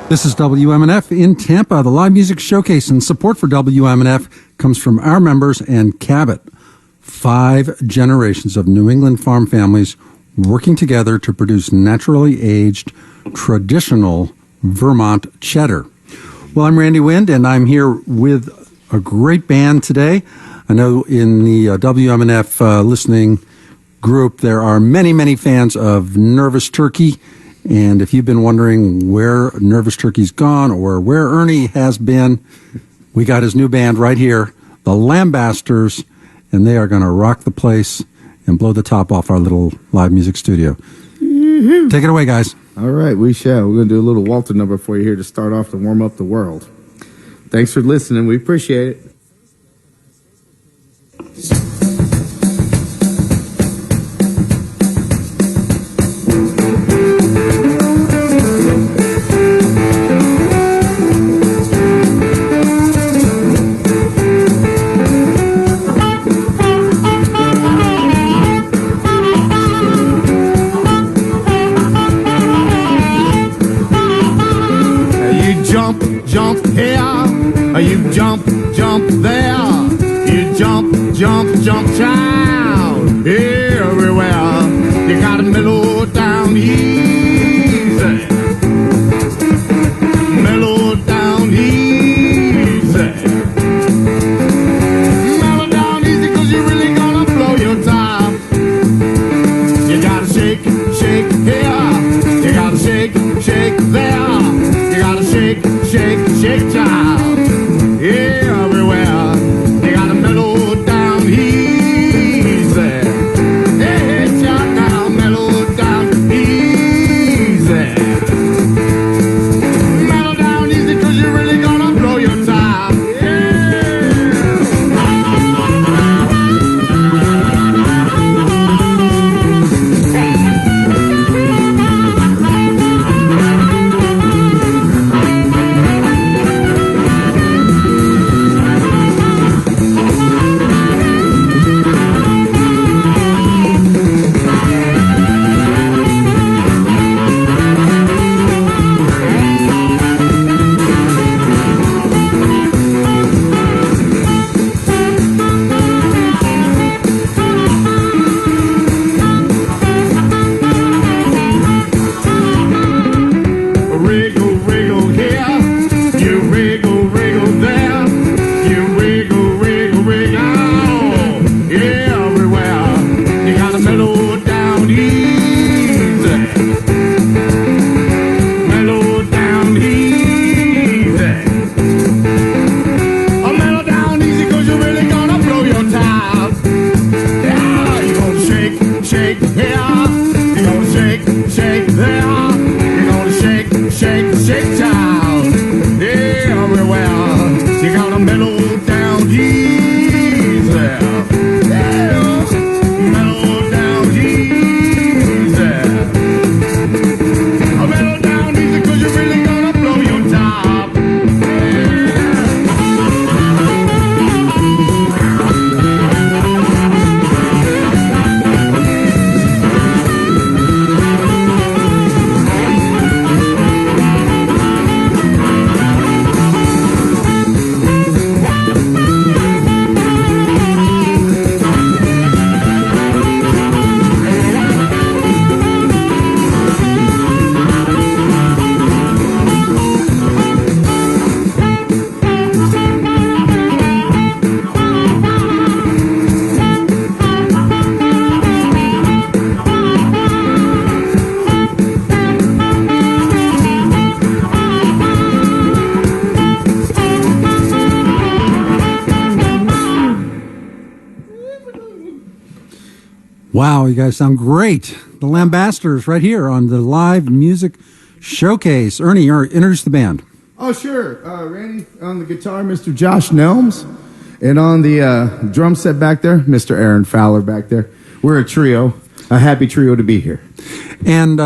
This is WMNF in Tampa, the live music showcase, and support for WMNF comes from our members and Cabot. 5 generations of New England farm families working together to produce naturally aged, traditional Vermont cheddar. Well, I'm Randy Wind, and I'm here with a great band today. I know in the WMNF listening group there are many, many fans of Nervous Turkey. And if you've been wondering where Nervous Turkey's gone or where Ernie has been, we got his new band right here, the Lambasters, and they are going to rock the place and blow the top off our little live music studio. Woo-hoo. Take it away, guys. All right, we shall. We're going to do a little Walter number for you here to start off to warm up the world. Thanks for listening. We appreciate it. Jump here, you jump there, you jump, child, everywhere. You gotta mellow down easy, mellow down easy, mellow down easy, 'cause you're really gonna blow your top. You gotta shake here, you gotta shake there, you gotta shake, child, everywhere. You gotta mellow down easy. Hey, child, now mellow down easy. Mellow down easy, 'cause you're really gonna blow your top. Wow, you guys sound great. The Lambasters right here on the live music showcase. Ernie, introduce the band. Oh, sure. Randy on the guitar, Mr. Josh Nelms. And on the drum set back there, Mr. Aaron Fowler back there. We're a trio, a happy trio to be here. And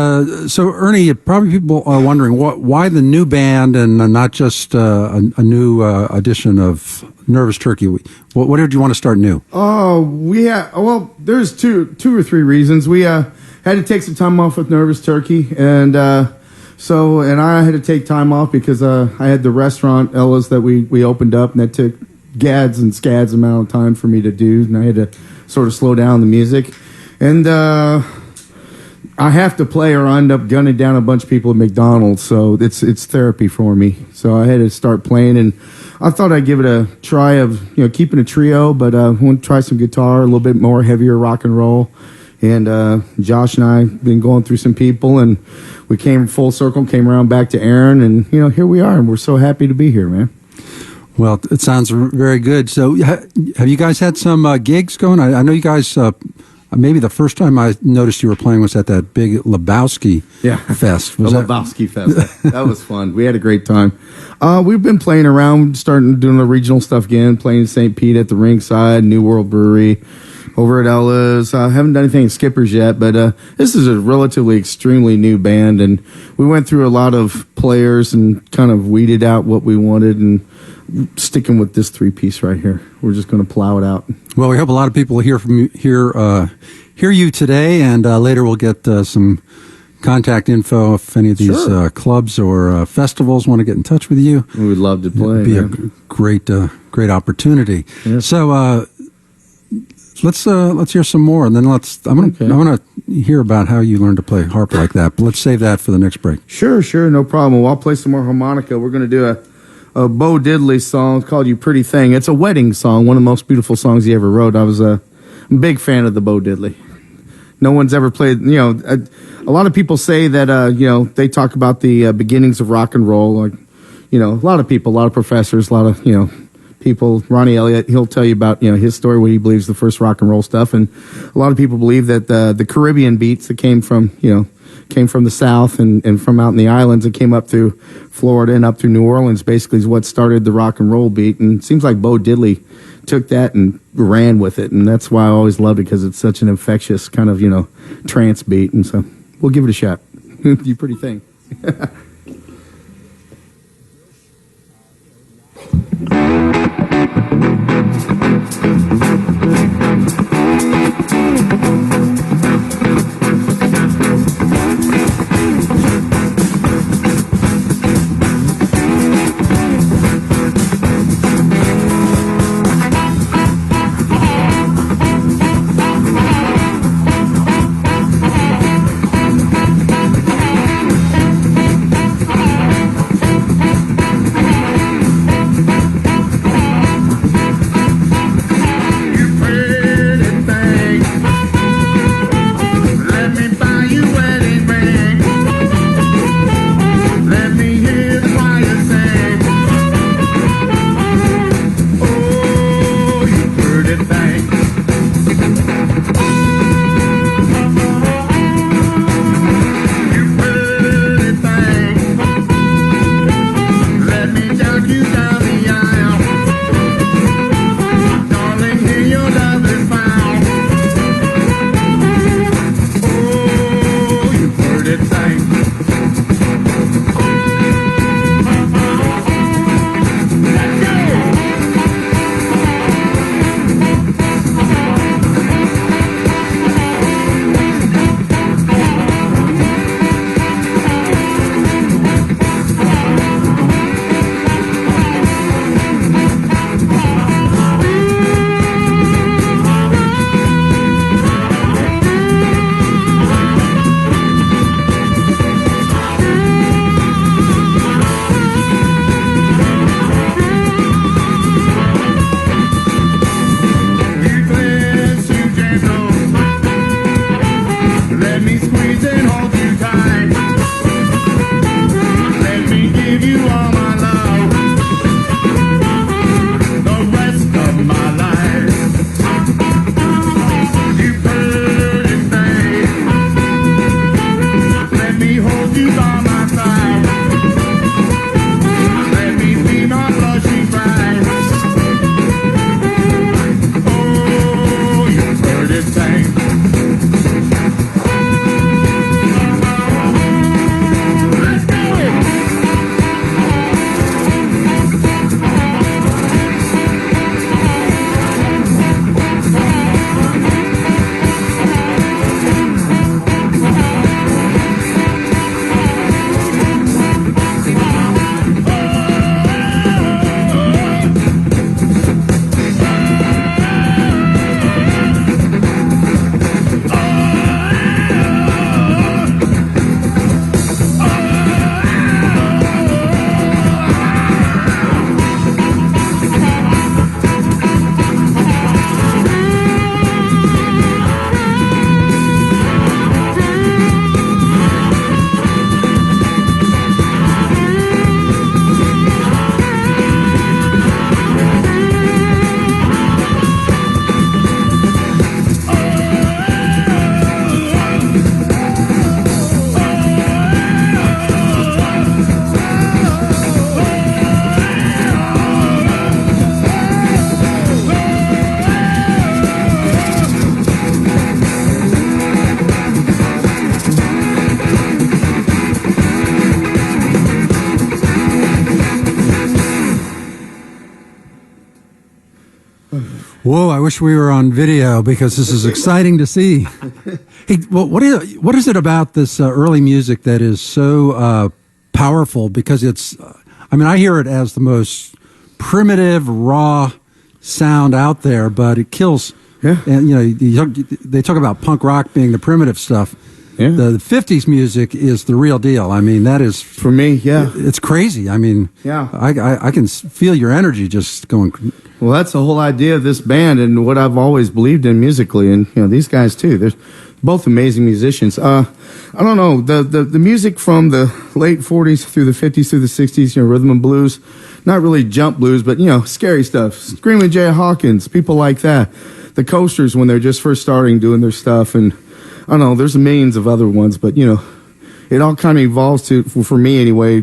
so, Ernie, probably people are wondering why the new band and not just a new edition of Nervous Turkey. What did you want to start new? Oh, there's two or three reasons. We had to take some time off with Nervous Turkey, and So, and I had to take time off because I had the restaurant, Ella's, that we opened up, and that took gads and scads amount of time for me to do, and I had to sort of slow down the music. And I have to play or I end up gunning down a bunch of people at McDonald's, so it's therapy for me. So I had to start playing, and I thought I'd give it a try of keeping a trio, but I want to try some guitar, a little bit more heavier rock and roll. And Josh and I been going through some people, and we came full circle, came around back to Aaron, and here we are, and we're so happy to be here, man. Well, it sounds very good. So have you guys had some gigs going? I know you guys, maybe the first time I noticed you were playing was at that big Lebowski Fest. Was the Lebowski Fest. That was fun. We had a great time. We've been playing around, doing the regional stuff again, playing in St. Pete at the Ringside, New World Brewery, over at Ella's. Haven't done anything at Skipper's yet, but this is a relatively extremely new band, and we went through a lot of players and kind of weeded out what we wanted, and sticking with this 3-piece right here. We're just going to plow it out. Well, we hope a lot of people hear you today, and later we'll get some contact info if any of these clubs or festivals want to get in touch with you. We would love to play. It'd be a great opportunity. Yeah. So let's hear some more, and then I want to hear about how you learned to play harp like that. But let's save that for the next break. Sure, no problem. Well, I'll play some more harmonica. We're going to do a Bo Diddley song called "You Pretty Thing." It's a wedding song, one of the most beautiful songs he ever wrote. I was a big fan of the Bo Diddley. No one's ever played, a lot of people say that, they talk about the beginnings of rock and roll. Like, a lot of people, a lot of professors, a lot of, people. Ronnie Elliott, he'll tell you about, his story, what he believes the first rock and roll stuff. And a lot of people believe that the Caribbean beats that came from the South and from out in the islands and came up through Florida and up through New Orleans basically is what started the rock and roll beat. And it seems like Bo Diddley took that and ran with it. And that's why I always loved it, because it's such an infectious kind of, trance beat. And so we'll give it a shot. You Pretty Thing. Whoa, I wish we were on video because this is exciting to see. Hey, well, what is it about this early music that is so powerful? Because it's, I mean, I hear it as the most primitive, raw sound out there, but it kills. Yeah. And, they talk about punk rock being the primitive stuff. Yeah. The 50s music is the real deal. I mean, that is... For me, yeah. It's crazy. I mean, yeah. I can feel your energy just going... Well, that's the whole idea of this band and what I've always believed in musically. And, these guys, too. They're both amazing musicians. I don't know. The music from the late 40s through the 50s through the 60s, rhythm and blues, not really jump blues, but, scary stuff. Screaming Jay Hawkins, people like that. The Coasters when they're just first starting doing their stuff, and I don't know, there's millions of other ones, but it all kind of evolves to, for me anyway,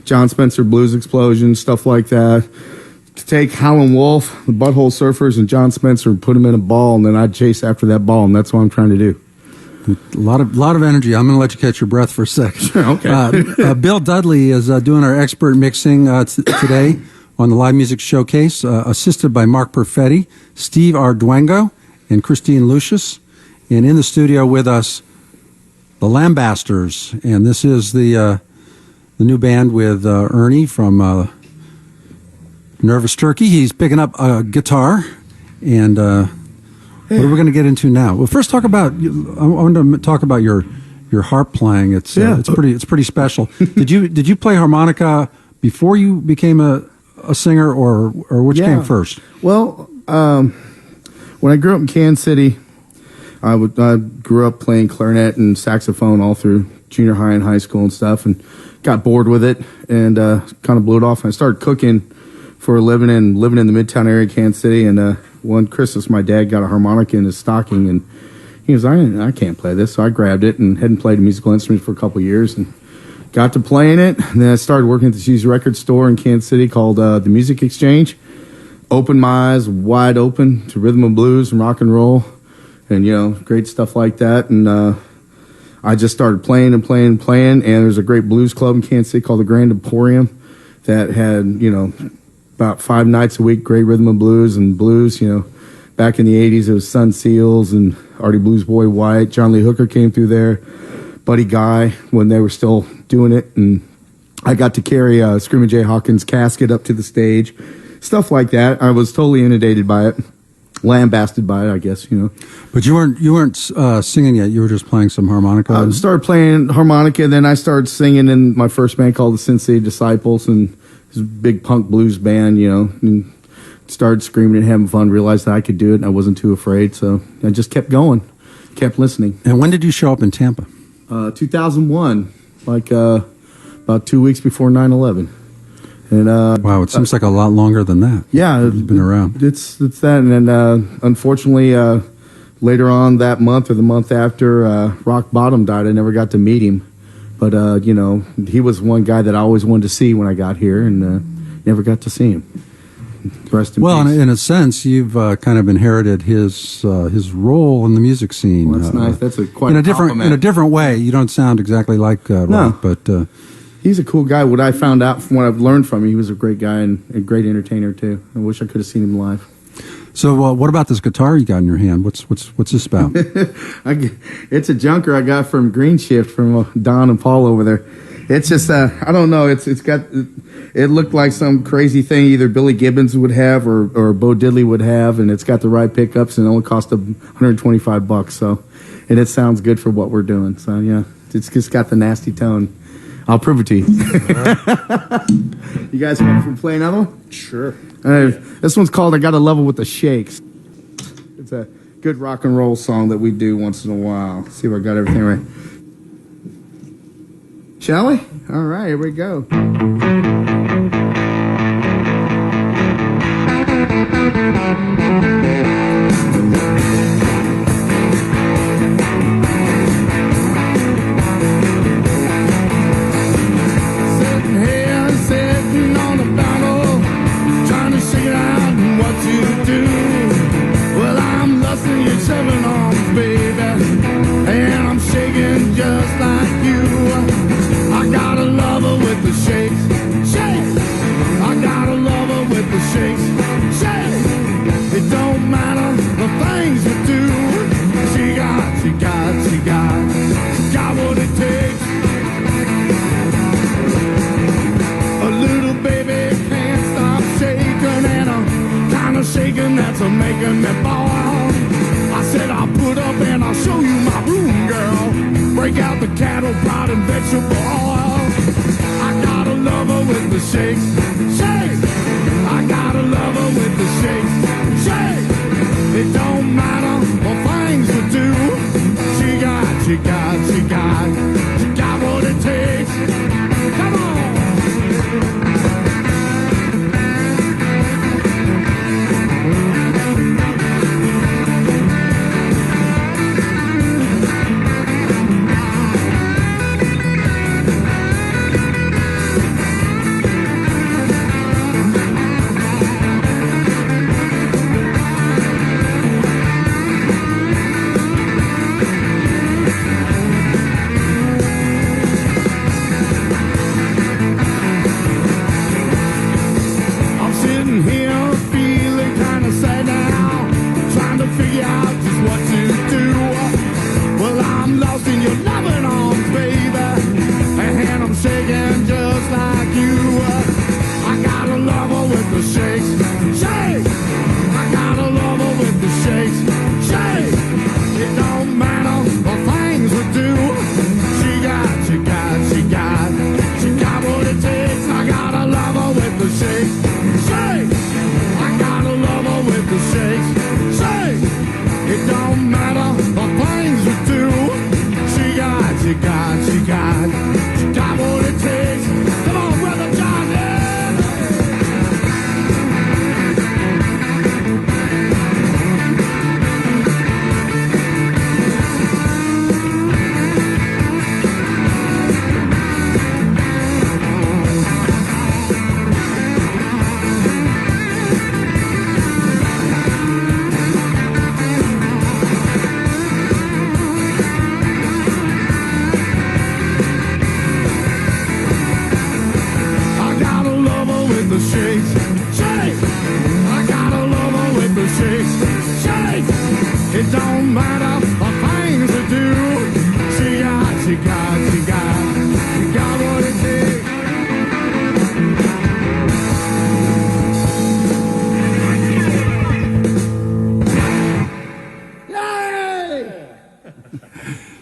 John Spencer Blues Explosion, stuff like that. To take Howlin' Wolf, the Butthole Surfers, and John Spencer and put them in a ball, and then I'd chase after that ball, and that's what I'm trying to do. A lot of energy. I'm going to let you catch your breath for a second. Sure, okay. Bill Dudley is doing our expert mixing today on the Live Music Showcase, assisted by Mark Perfetti, Steve Arduengo, and Christine Lucius. And in the studio with us, the Lambasters. And this is the new band with Ernie from Nervous Turkey. He's picking up a guitar. And what are we going to get into now? Well, first I want to talk about your harp playing. It's pretty special. Did you play harmonica before you became a singer, or which came first? Well, when I grew up in Kansas City, I grew up playing clarinet and saxophone all through junior high and high school and stuff, and got bored with it and kind of blew it off. And I started cooking for a living and living in the Midtown area of Kansas City. And one Christmas, my dad got a harmonica in his stocking, and he was, I can't play this, so I grabbed it and hadn't played a musical instrument for a couple of years and got to playing it. And then I started working at this used record store in Kansas City called the Music Exchange. Opened my eyes wide open to rhythm and blues and rock and roll, and great stuff like that. And I just started playing and playing and playing. And there's a great blues club in Kansas City called the Grand Emporium that had about 5 nights a week, great rhythm and blues. Back in the 80s, it was Sun Seals and Artie Blues Boy White. John Lee Hooker came through there, Buddy Guy when they were still doing it, and I got to carry Screamin' Jay Hawkins' casket up to the stage, stuff like that. I was totally inundated by it, lambasted by it, I guess. But you weren't singing yet. You were just playing some harmonica. I started playing harmonica, then I started singing in my first band called the Cincinnati Disciples, and it was a big punk blues band, and started screaming and having fun. Realized that I could do it, and I wasn't too afraid, so I just kept going, kept listening. And when did you show up in Tampa? 2001, about 2 weeks before 9/11. And wow, it seems like a lot longer than that. Yeah, it's been around. It's that, and then unfortunately, later on that month or the month after, Rock Bottom died. I never got to meet him, but he was one guy that I always wanted to see when I got here, and never got to see him. Rest in peace. In a sense, you've kind of inherited his role in the music scene. Well, that's nice. That's quite a compliment. In a different way. You don't sound exactly like Rock, but he's a cool guy. What I found out from what I've learned from him, he was a great guy and a great entertainer too. I wish I could have seen him live. So, what about this guitar you got in your hand? What's this about? It's a junker I got from Green Shift from Don and Paul over there. It's just I don't know. It looked like some crazy thing either Billy Gibbons would have or Bo Diddley would have, and it's got the right pickups and it only cost $125. So, and it sounds good for what we're doing. So yeah, it's just got the nasty tone. I'll prove it to you. You guys want to play another one? Sure. This one's called "I Got a Level with the Shakes." It's a good rock and roll song that we do once in a while. See if I got everything right. Shall we? All right, here we go. are making me boil. I said I'll put up and I'll show you my room, girl. Break out the cattle prod and vegetable oil. I got a lover with the shakes, shake. I got a lover with the shakes, shake. It don't matter what things to do. She got what it takes. Come on.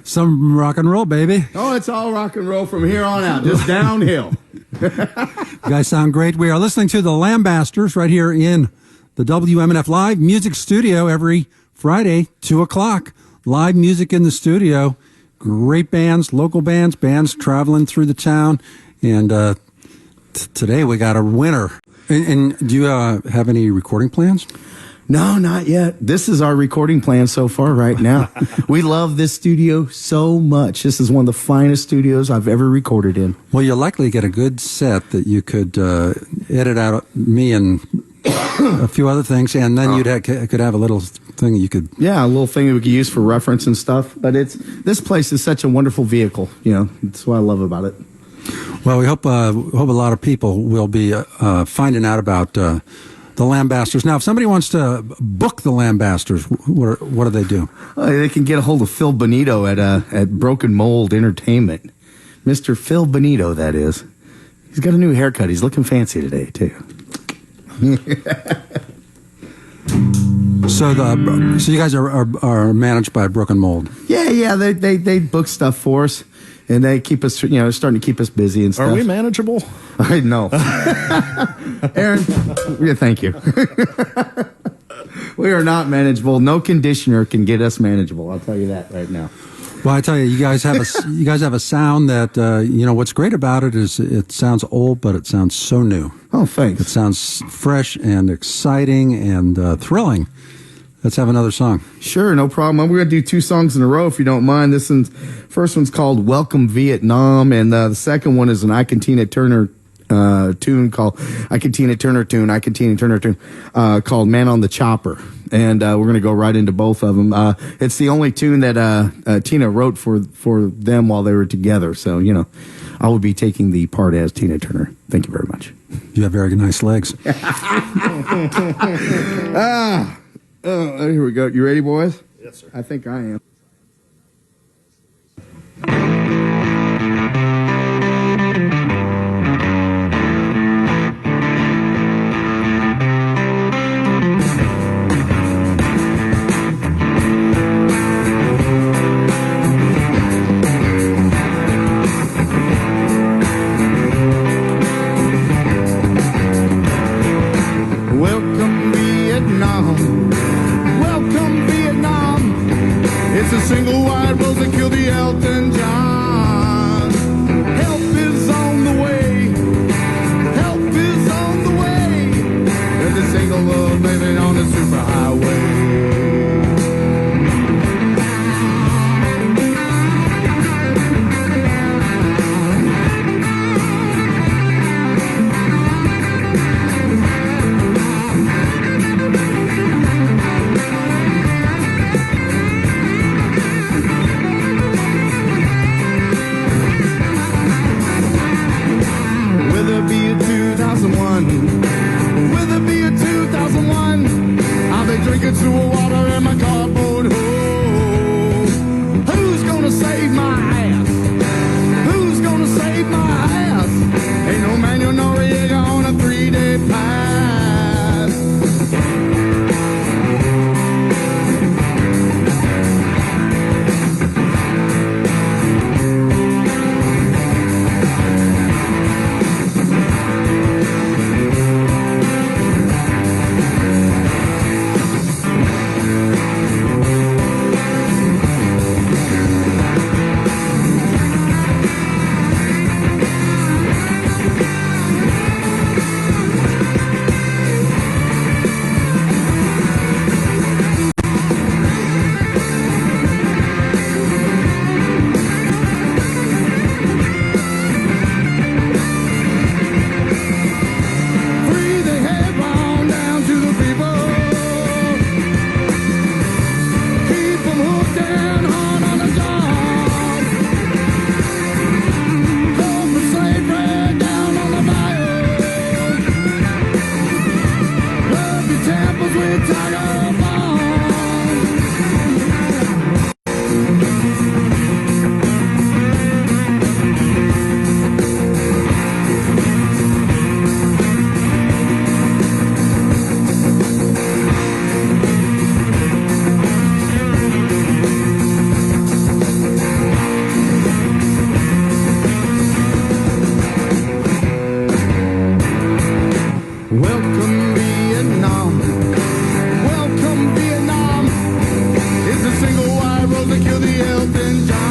Some rock and roll, baby. Oh, it's all rock and roll from here on out, just downhill. You guys sound great. We are listening to the Lambasters right here in the WMNF Live Music Studio every Friday, 2 o'clock. Live music in the studio. Great bands, local bands, bands traveling through the town. And today we got a winner. And do you have any recording plans? No, not yet. This is our recording plan so far right now. We love this studio so much. This is one of the finest studios I've ever recorded in. Well, you'll likely get a good set that you could edit out me and a few other things, and then could have a little thing you could... Yeah, a little thing that we could use for reference and stuff. But this place is such a wonderful vehicle. You know, that's what I love about it. Well, we hope a lot of people will be finding out about... the Lambasters. Now, if somebody wants to book the Lambasters, what do they do? They can get a hold of Phil Benito at Broken Mold Entertainment. Mr. Phil Benito, that is. He's got a new haircut. He's looking fancy today, too. So you guys are managed by Broken Mold. Yeah. They book stuff for us. And they keep us, starting to keep us busy and stuff. Are we manageable? I know. Aaron, yeah, thank you. We are not manageable. No conditioner can get us manageable. I'll tell you that right now. Well, I tell you, you guys have a sound that what's great about it is it sounds old, but it sounds so new. Oh, thanks. It sounds fresh and exciting and thrilling. Let's have another song. Sure, no problem. We're going to do 2 songs in a row if you don't mind. First one's called Welcome Vietnam, and the second one is an I Can Tina Turner tune called called Man on the Chopper. And we're going to go right into both of them. It's the only tune that Tina wrote for them while they were together. So, I will be taking the part as Tina Turner. Thank you very much. You have very nice legs. Here we go. You ready, boys? Yes, sir. I think I am. Welcome Vietnam, welcome Vietnam. It's a single wide rose that killed the Elton John. Help is on the way, help is on the way. There's a single world living on the superhighway. Will it be a 2001? Will it be a 2001? I'll be drinking sewer water in my cardboard hole. Who's gonna save my ass? Who's gonna save my ass? Ain't no Manuel Noriega on a 3-day pass. Free the head round down to the people. Keep them hooked and hard on the job. Cold for slave bread down on the bayou. Rub your temples with tiger balm. Welcome Vietnam, welcome Vietnam. It's a single wide road that killed the Elton John.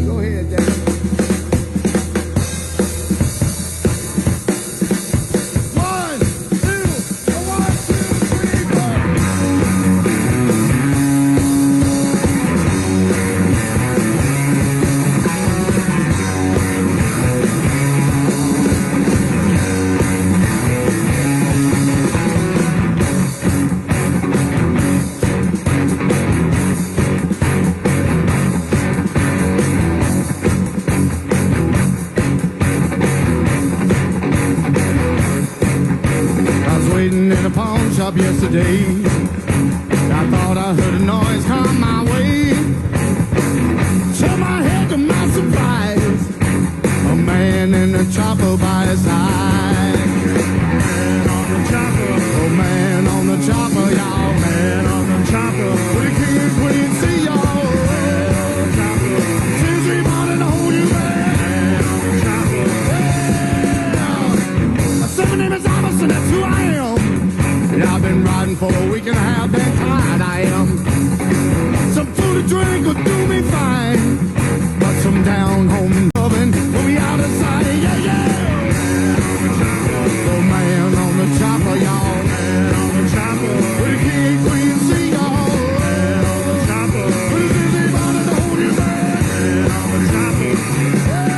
Go ahead, Dan. One, two, 4. I was waiting in a pawn shop yesterday. I thought I heard a noise come my way. Turned my head to my surprise, a man in a chopper by his side. Man on the chopper, oh man on the chopper, y'all. Man on the chopper, with the king and queen, see y'all. Man on the chopper, since we wanted to hold you back. Man on the chopper, yeah. I said my name is Thomas and that's who I am. Yeah, I've been riding for a week and a half, and tired I am. Some food and drink will do me fine, but some down home loving will be out of sight. Yeah, yeah. Oh man on the chopper, y'all. Man on the chopper, with the king and queen, see y'all. Man on the chopper, with the busy body to hold you back. Man on the chopper, yeah.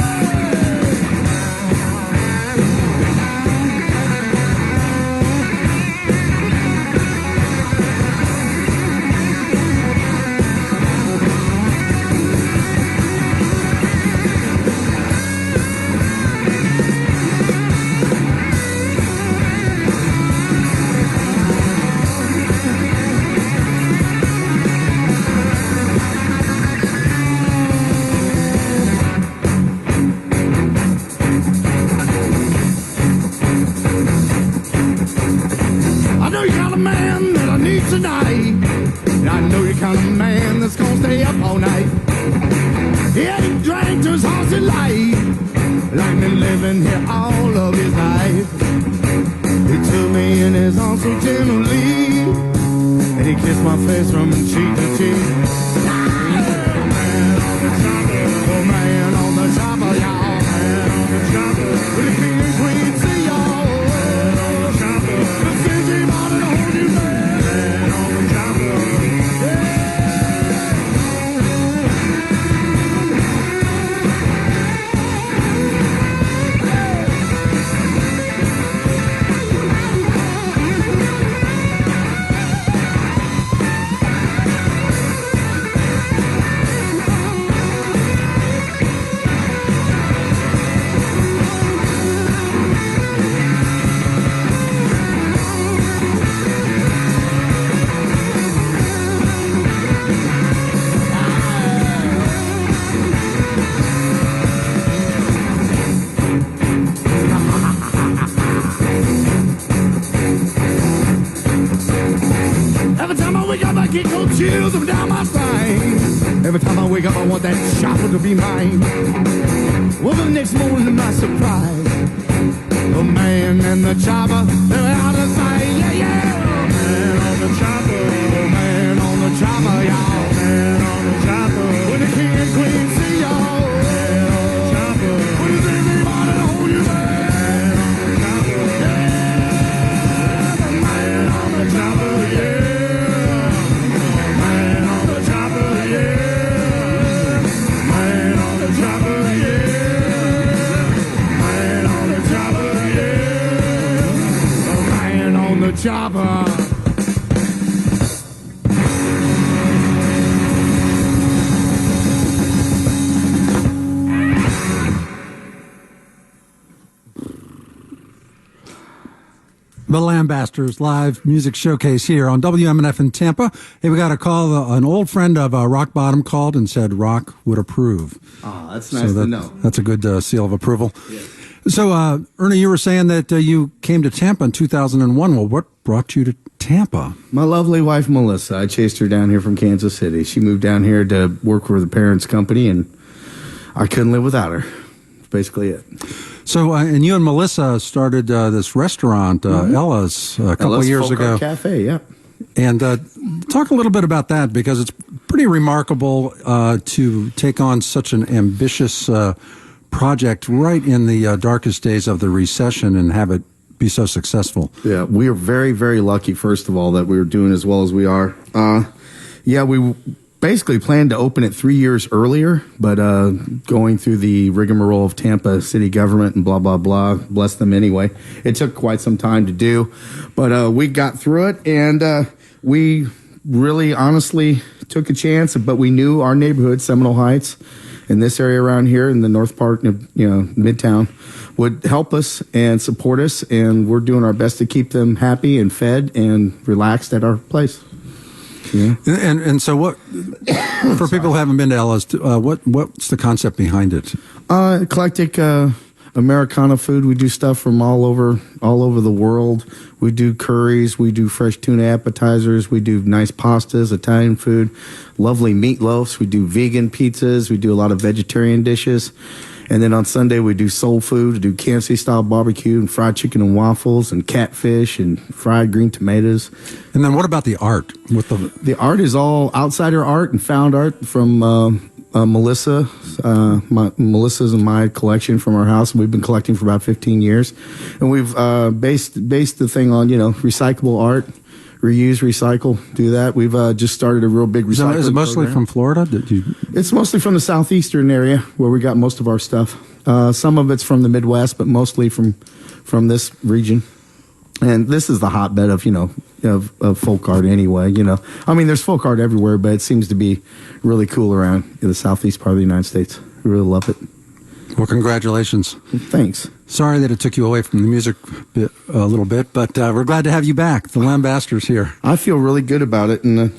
kind of man that's gonna stay up all night. He ain't drank to his heart's delight, like me living here all of so gently, and he kissed my face from cheek to cheek. Oh, man on the chopper, y'all. Man on the chopper. With the king and queen, see y'all. Man on the chopper. The city out and hold you, man on the chopper. Every time I wake up, I get cold chills up and down my spine. Every time I wake up, I want that chopper to be mine. Well, the next morning, to my surprise, the man and the chopper, they're out of sight. Yeah, yeah. Man on the chopper, man on the chopper, y'all. Man on the chopper. When the king and queen see y'all. Man on the chopper. When the thing about it, hold you man on the chopper. Yeah, the man on the chopper, yeah. Chopper. The Lambasters live music showcase here on WMNF in Tampa. Hey, we got a call. An old friend of Rock Bottom called and said Rock would approve. Oh, that's nice to know. That's a good seal of approval. Yeah. So, Ernie, you were saying that you came to Tampa in 2001. Well, what brought you to Tampa? My lovely wife, Melissa. I chased her down here from Kansas City. She moved down here to work for the parents' company, and I couldn't live without her. That's basically it. So, and you and Melissa started this restaurant, Ella's, a couple of years Folk ago. Art Cafe, yeah. And talk a little bit about that, because it's pretty remarkable to take on such an ambitious project right in the darkest days of the recession and have it be so successful. Yeah, we are very, very lucky, first of all, that we were doing as well as we are. We basically planned to open it 3 years earlier, but going through the rigmarole of Tampa city government and blah, blah, blah, bless them anyway, it took quite some time to do. But we got through it, and we really honestly took a chance, but we knew our neighborhood, Seminole Heights, in this area around here in the north part of, Midtown, would help us and support us, and we're doing our best to keep them happy and fed and relaxed at our place. Yeah. And so what, for people who haven't been to Ella's, what's the concept behind it? Eclectic Americana food. We do stuff from all over the world. We do curries. We do fresh tuna appetizers. We do nice pastas, Italian food, lovely meatloafs. We do vegan pizzas. We do a lot of vegetarian dishes. And then on Sunday, we do soul food. We do Kansas City style barbecue and fried chicken and waffles and catfish and fried green tomatoes. And then what about the art? The art is all outsider art and found art from Melissa. Melissa's and my collection from our house. We've been collecting for about 15 years. And we've based the thing on, recyclable art. Reuse, recycle, do that. We've just started a real big recycling Is it mostly program. from Florida? It's mostly from the southeastern area where we got most of our stuff. Some of it's from the Midwest, but mostly from this region. And this is the hotbed of folk art anyway. I mean, there's folk art everywhere, but it seems to be really cool around the southeast part of the United States. We really love it. Well, congratulations. Thanks. Sorry that it took you away from the music a little bit, but we're glad to have you back. The Lambasters here. I feel really good about it, and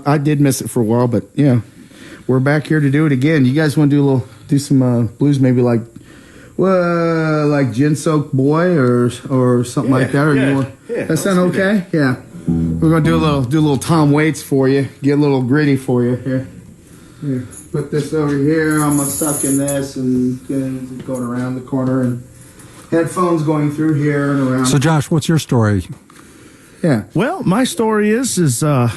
I did miss it for a while, but we're back here to do it again. You guys want to do some blues, maybe like Gin Soaked Boy or something like that? Or that sound okay? Yeah. We're gonna do a little Tom Waits for you. Get a little gritty for you here. Here, put this over here. I'm gonna suck in this and going around the corner and headphones going through here and around. So, Josh, what's your story? Yeah. Well, my story is I'm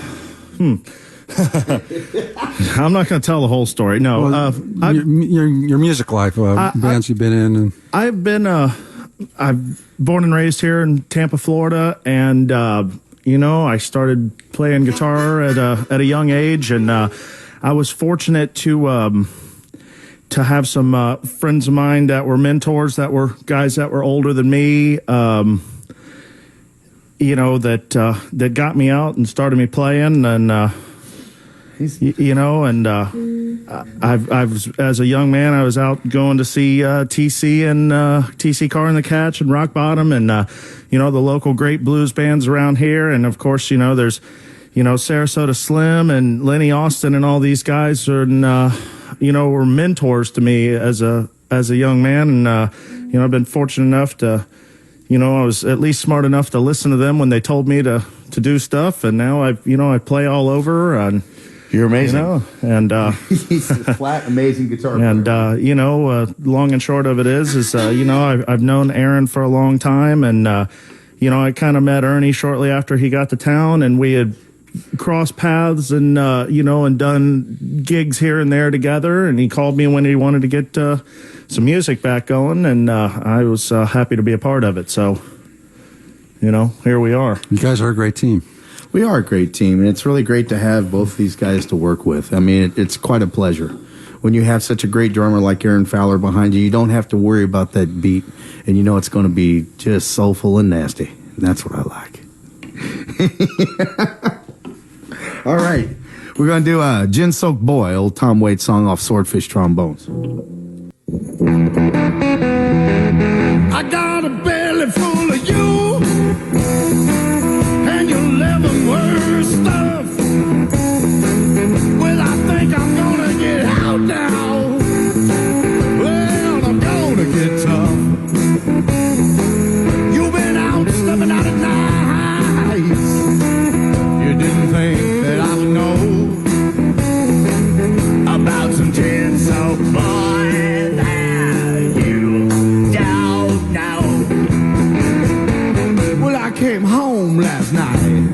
not going to tell the whole story. No, Well, your music life, bands you've been in. And I've born and raised here in Tampa, Florida, and I started playing guitar at a young age, and I was fortunate to have some friends of mine that were mentors, that were guys that were older than me. That got me out and started me playing, and I've as a young man, I was out going to see TC and TC Car in the Catch and Rock Bottom, and the local great blues bands around here, and of course, there's Sarasota Slim and Lenny Austin and all these guys are, were mentors to me as a young man, and I've been fortunate enough to. I was at least smart enough to listen to them when they told me to do stuff, and now I play all over. And you're amazing. And he's a flat, amazing guitar player. And long and short of it is I've known Aaron for a long time, and I kind of met Ernie shortly after he got to town, and we had crossed paths and and done gigs here and there together. And he called me when he wanted to get some music back going, and I was happy to be a part of it. So, here we are. You guys are a great team. We are a great team, and it's really great to have both these guys to work with. I mean, it's quite a pleasure. When you have such a great drummer like Aaron Fowler behind you, you don't have to worry about that beat, and it's going to be just soulful and nasty. And that's what I like. All right. We're going to do a Gin Soaked Boy, old Tom Waits song off Swordfish Trombones. I got a belly full of you and your leather worst stuff. Well, I think I'm gonna get out now. Well, I'm gonna get tough. You've been out stepping out at night. You didn't think that I would know about some gin soaked boy that you don't know. Well, I came home last night,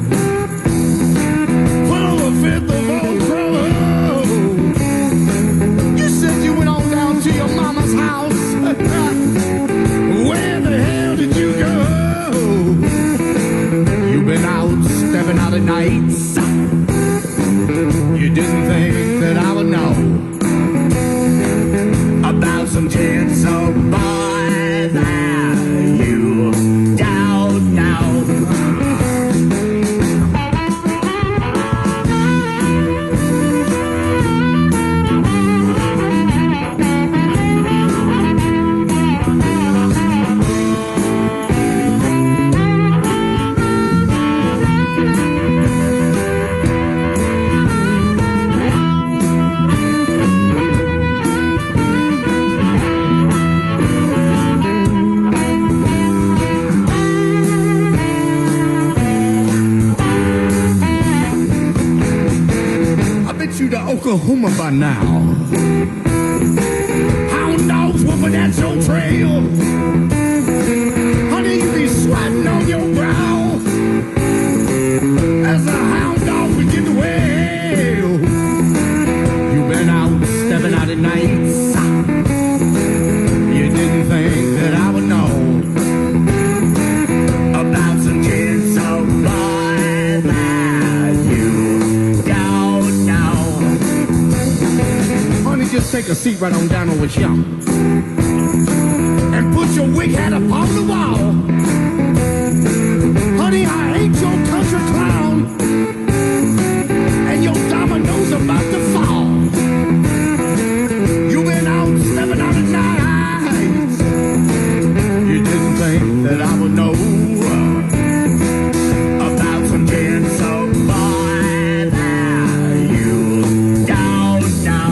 full of a fifth of old trouble. You said you went on down to your mama's house. Where the hell did you go? You've been out stepping out at nights. You didn't think that I would know about some gin soaked boy that you don't know. You to Oklahoma by now. Hound dogs whooping at your trail. Honey, you be sweating on your brow as the hound dogs begin to wail. You've been out stepping out at nights. You didn't think that I would know about some gin soaked boy that you don't know. Honey, just take a seat right on down over here and put your wig hat upon the wall. Honey, I ain't your country clown, and your dominoes about to fall. You've been out stepping out at night. You didn't think that I would know about some gin soaked boy that you don't know.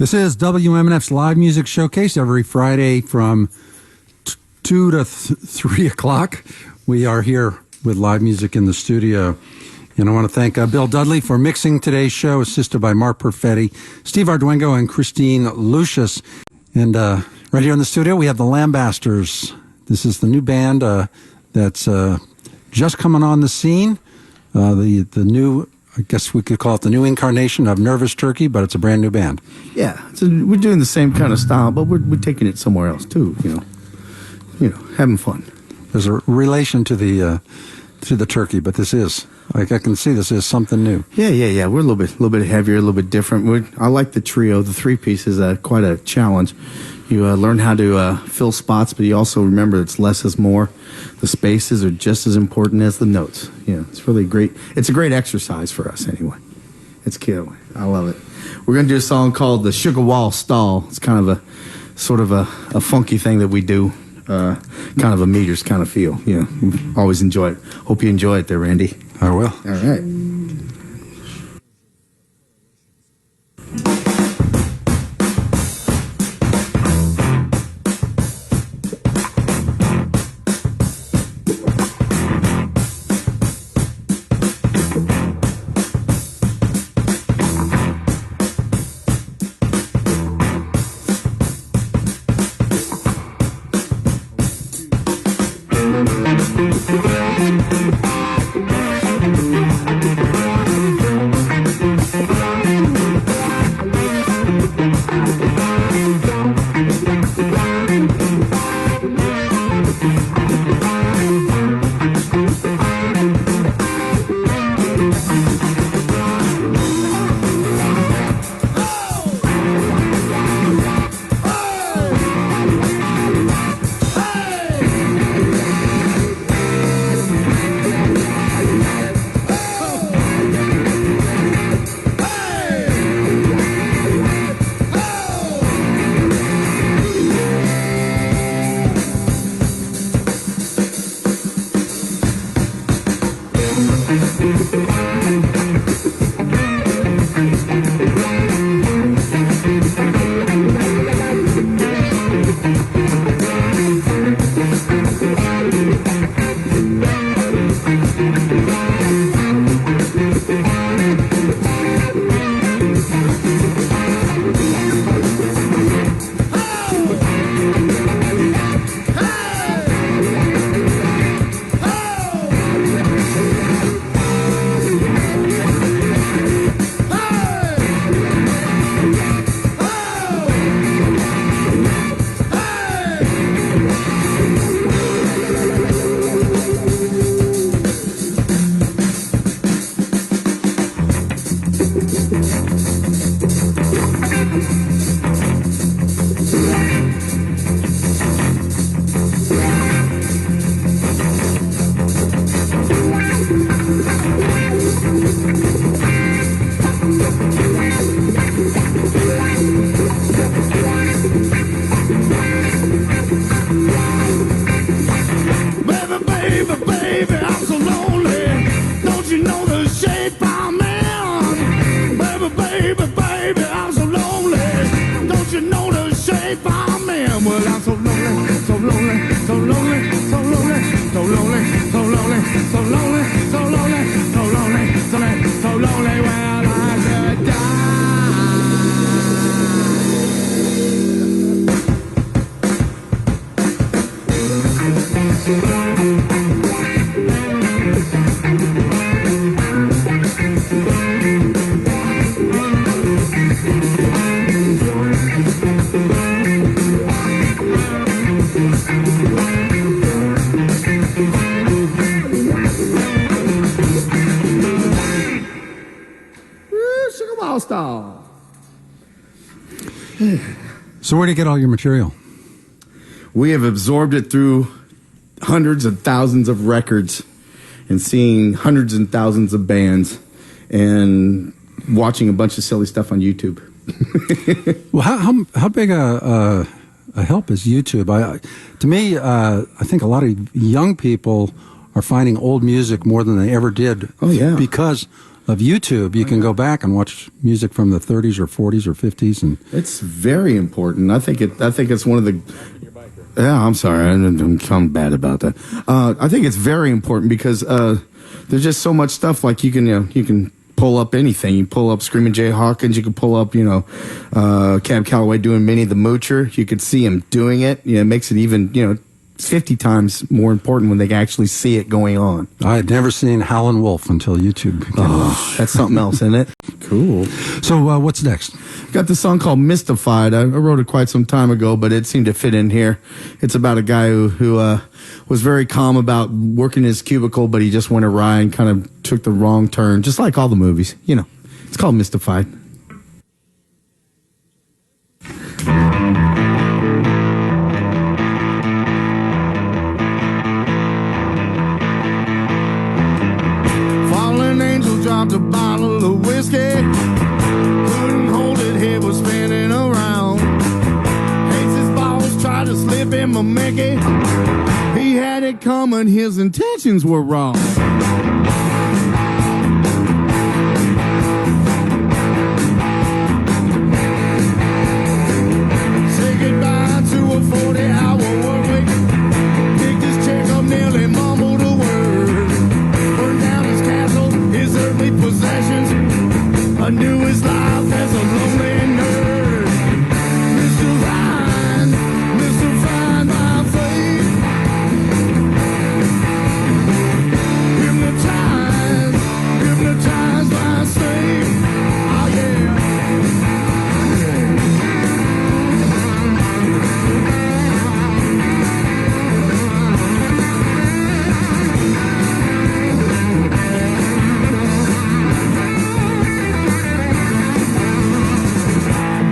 This is WMNF's Live Music Showcase every Friday from 2 to 3 o'clock. We are here with live music in the studio. And I want to thank Bill Dudley for mixing today's show, assisted by Mark Perfetti, Steve Arduengo, and Christine Lucius. And right here in the studio, we have the Lambasters. This is the new band that's just coming on the scene. The new, I guess we could call it the new incarnation of Nervous Turkey, but it's a brand new band. Yeah, we're doing the same kind of style, but we're taking it somewhere else too. Having fun. There's a relation to the turkey, but this is, like, I can see this is something new. Yeah. We're a little bit heavier, a little bit different. I like the trio. The three-piece is quite a challenge. You learn how to fill spots, but you also remember it's less is more. The spaces are just as important as the notes. It's really great. It's a great exercise for us anyway. It's cute. I love it. We're going to do a song called The Sugar Wall Stall. It's kind of a sort of a funky thing that we do. Kind of a meters kind of feel. Always enjoy it. Hope you enjoy it there, Randy. I will. All right. Baby, I'm so lonely. Don't you know the shape I'm in? Baby, I'm so lonely. Don't you know the shape I'm in? Well, I'm so lonely, so lonely, so lonely, so lonely, so lonely, so lonely, so lonely, so lonely, so lonely, so lonely, so lonely. Well, I could die. Style. So where do you get all your material? We have absorbed it through hundreds of thousands of records and seeing hundreds and thousands of bands and watching a bunch of silly stuff on YouTube. Well, how big a help is YouTube? To me, I think a lot of young people are finding old music more than they ever did. Oh, yeah. Because of YouTube, you can go back and watch music from the 30s or 40s or 50s, and It's very important. I think it's one of the. Yeah, I'm sorry. I'm bad about that. I think it's very important because there's just so much stuff. Like you can pull up anything. You pull up Screaming Jay Hawkins. You can pull up Cab Calloway doing Minnie the Moocher. You could see him doing it. It makes it even 50 times more important when they can actually see it going on. I had never seen Howlin' Wolf until YouTube came along. That's something else, isn't it? Cool. So what's next? Got this song called Mystified. I wrote it quite some time ago, but it seemed to fit in here. It's about a guy who was very calm about working his cubicle, but he just went awry and kind of took the wrong turn, just like all the movies. It's called Mystified. Fallen angel dropped a bottle of whiskey. Couldn't hold it, head was spinning around. Hates his boss, tried to slip him a Mickey. He had it coming, his intentions were wrong. Say goodbye to a 40-hour work week. Picked his check up, nearly mumbled a word. Burned down his castle, his earthly possessions. I knew his life as a lonely nerd. Mystified by fate. Hypnotized by sleep. Oh yeah.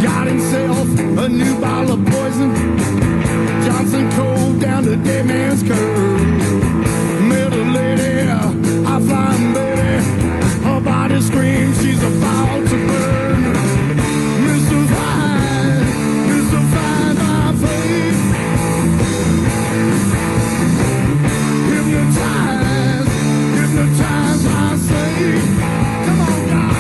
Got himself a new bottle of poison. Johnson cold down to dead man's curve. Met a lady, high flying lady. Her body screams she's about to burn. Mystified by fate. Hypnotized by sleep. Come on, God.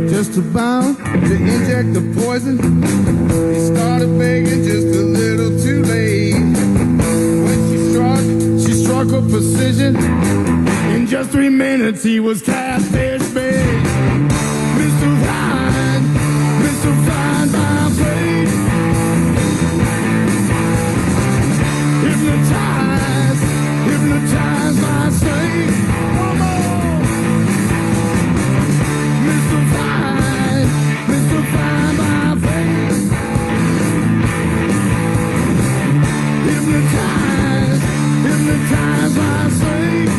Just about to inject the poison. He started begging just a little too late. When she struck with precision. In just 3 minutes he was catfish bait. Mystified by fate. Hypnotized by sleep. One more. Mystified by fate. Hypnotized by sleep.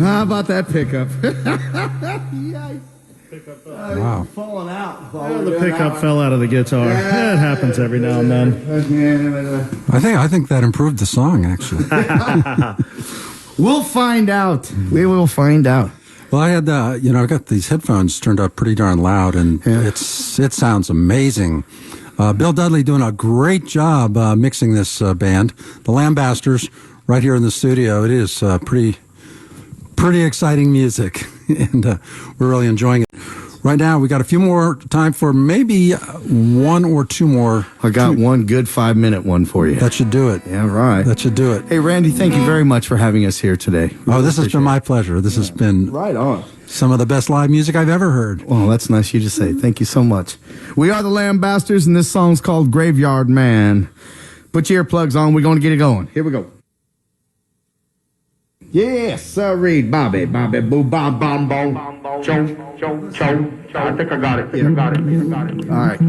How about that pickup? Wow. Falling out. The pickup fell out of the guitar. Yeah, it happens every now and then. I think that improved the song, actually. We'll find out. We will find out. Well, I had, I got these headphones turned up pretty darn loud, and it sounds amazing. Bill Dudley doing a great job mixing this band, the Lambasters, right here in the studio. It is pretty exciting music, and we're really enjoying it. Right now, we got a few more time for maybe one or two more. I got one good 5-minute one for you. That should do it. Yeah, right. That should do it. Hey, Randy, thank you very much for having us here today. Oh, this has been my pleasure. This has been Right on. some of the best live music I've ever heard. Well, that's nice of you to say. Thank you so much. We are the Lambasters, and this song's called Graveyard Man. Put your earplugs on. We're going to get it going. Here we go. Yes, sirree, Bobby, boo, bom, bom, bom, cho. I think I got it. Yeah, I got it. All right.